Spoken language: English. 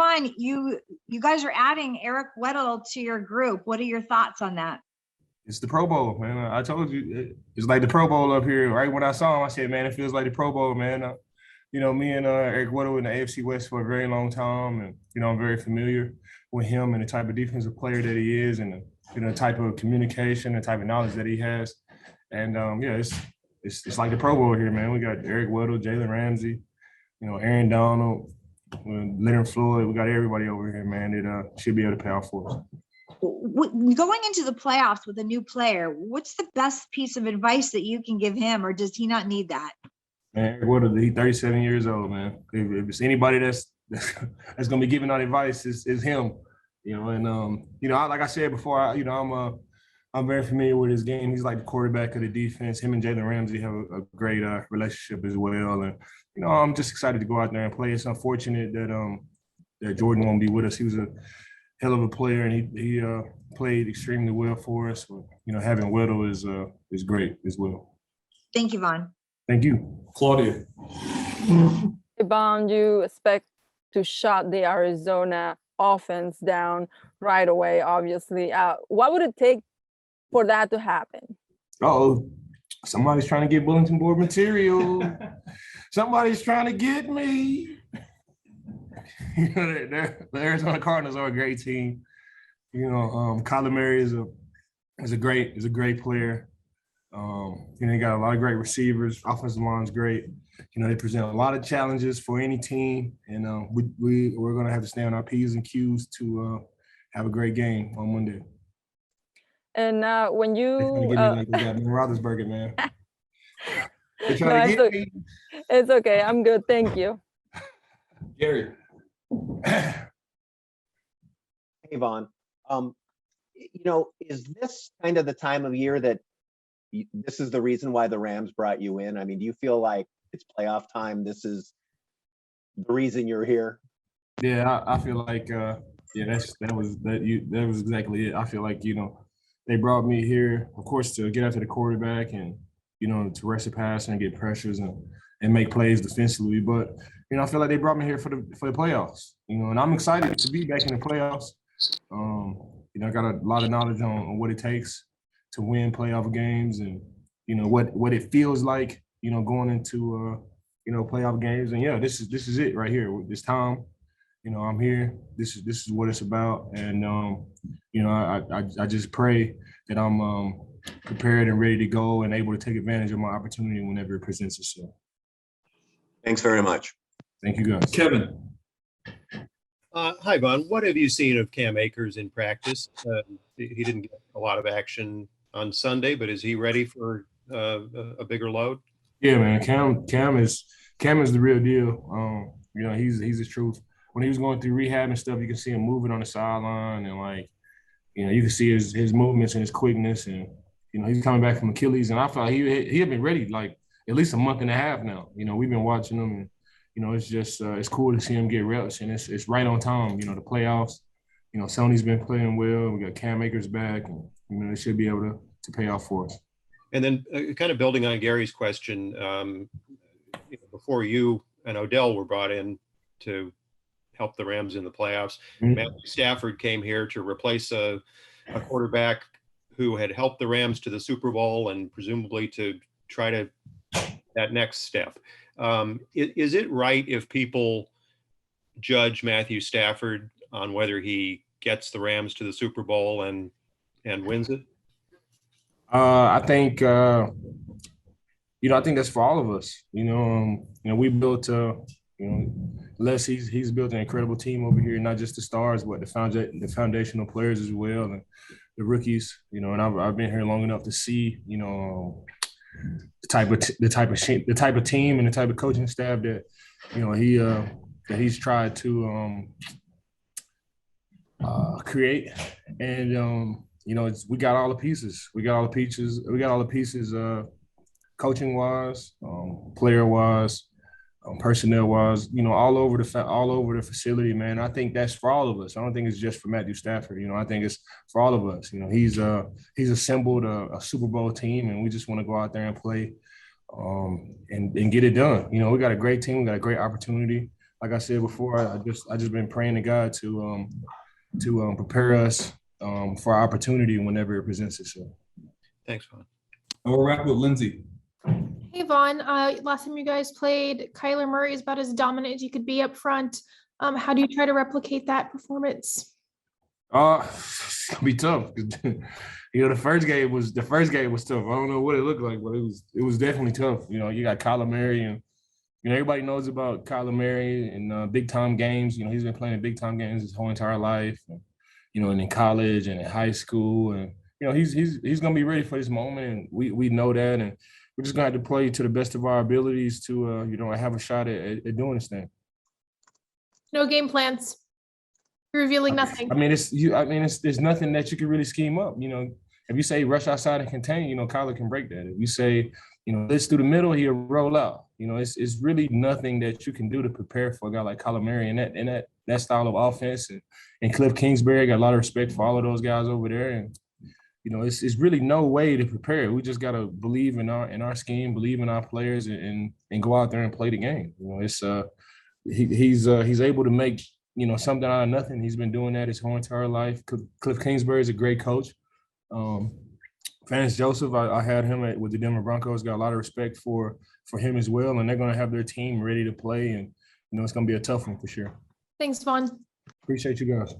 Vaughn, you guys are adding Eric Weddle to your group. What are your thoughts on that? It's the Pro Bowl, man. I told you, it's like the Pro Bowl up here. Right when I saw him, I said, man, it feels like the Pro Bowl, man. Me and Eric Weddle in the AFC West for a very long time. And, I'm very familiar with him and the type of defensive player that he is and, the type of communication, the type of knowledge that he has. And, it's like the Pro Bowl here, man. We got Eric Weddle, Jalen Ramsey, Aaron Donald, Leonard Floyd. We got everybody over here, man. It should be able to pay off for us. Going into the playoffs with a new player, what's the best piece of advice that you can give him, or does he not need that? Man, he's 37 years old, man. If it's anybody that's going to be giving out advice, is him. Like I said before, I'm very familiar with his game. He's like the quarterback of the defense. Him and Jalen Ramsey have a great relationship as well. And I'm just excited to go out there and play. It's unfortunate that Jordan won't be with us. He was a hell of a player, and he played extremely well for us. But, having Weddle is great as well. Thank you, Vaughn. Thank you. Claudia. Vaughn, you expect to shut the Arizona offense down right away, obviously. What would it take for that to happen? Somebody's trying to get bulletin board material. Somebody's trying to get me. The Arizona Cardinals are a great team. Kyler Murray is a great player. They got a lot of great receivers. Offensive line's great. They present a lot of challenges for any team, and we're going to have to stay on our P's and Q's to have a great game on Monday. And when you get me like they got Ben Roethlisberger, man. They're trying to get me. It's okay. I'm good. Thank you. Gary. Hey, Vaughn. Is this kind of the time of year that this is the reason why the Rams brought you in? I mean, do you feel like it's playoff time? This is the reason you're here? Yeah, I feel like that was exactly it. I feel like they brought me here, of course, to get after the quarterback and to rush the passer and get pressures and make plays defensively. But I feel like they brought me here for the playoffs. And I'm excited to be back in the playoffs. I got a lot of knowledge on what it takes to win playoff games and what it feels like going into playoff games. And this is it right here. This time, I'm here. This is what it's about. And I just pray that I'm prepared and ready to go and able to take advantage of my opportunity whenever it presents itself. Thanks very much. Thank you, guys. Kevin. Hi, Vaughn. What have you seen of Cam Akers in practice? He didn't get a lot of action on Sunday, but is he ready for a bigger load? Yeah, man. Cam is the real deal. He's the truth. When he was going through rehab and stuff, you can see him moving on the sideline and you can see his movements and his quickness, and he's coming back from Achilles, and I felt he had been ready at least a month and a half now. We've been watching him, and it's just it's cool to see him get reps, and it's right on time. The playoffs. Sony's been playing well. We got Cam Akers back, and it should be able to pay off for us. And then, kind of building on Gary's question, before you and Odell were brought in to help the Rams in the playoffs, Matthew Stafford came here to replace a quarterback who had helped the Rams to the Super Bowl and presumably to try to that next step. Is it right if people judge Matthew Stafford on whether he gets the Rams to the Super Bowl and wins it? I think I think that's for all of us. We built Les, he's built an incredible team over here, not just the stars, but the foundational players as well, and the rookies. And I've been here long enough to see, the type of team and the type of coaching staff that that he's tried to create. And we got all the pieces. We got all the pieces. Coaching wise, player wise. Personnel wise, all over the facility, man. I think that's for all of us. I don't think it's just for Matthew Stafford. I think it's for all of us. He's assembled a Super Bowl team, and we just want to go out there and play and get it done. We got a great team, we got a great opportunity. like I said before, I just been praying to God to prepare us for our opportunity whenever it presents itself. Thanks, Vaughn. And we'll wrap with Lindsay. Hey Vaughn, last time you guys played, Kyler Murray is about as dominant as you could be up front. How do you try to replicate that performance? It's gonna be tough. The first game was tough. I don't know what it looked like, but it was definitely tough. You got Kyler Murray, and everybody knows about Kyler Murray and big time games. He's been playing big time games his whole entire life. And in college and in high school, and he's gonna be ready for this moment, and we know that, and we're just gonna have to play to the best of our abilities to have a shot at doing this thing. No game plans. You're revealing nothing. There's nothing that you can really scheme up. If you say rush outside and contain, Kyler can break that. If you say, let's through the middle, he'll roll out. It's really nothing that you can do to prepare for a guy like Kyler Murray and that style of offense. And Cliff Kingsbury, I got a lot of respect for all of those guys over there. And it's really no way to prepare. We just gotta believe in our scheme, believe in our players, and go out there and play the game. He's able to make something out of nothing. He's been doing that his whole entire life. Cliff Kingsbury is a great coach. Vance Joseph, I had him with the Denver Broncos. Got a lot of respect for him as well, and they're going to have their team ready to play, and it's going to be a tough one for sure. Thanks, Vaughn. Appreciate you guys.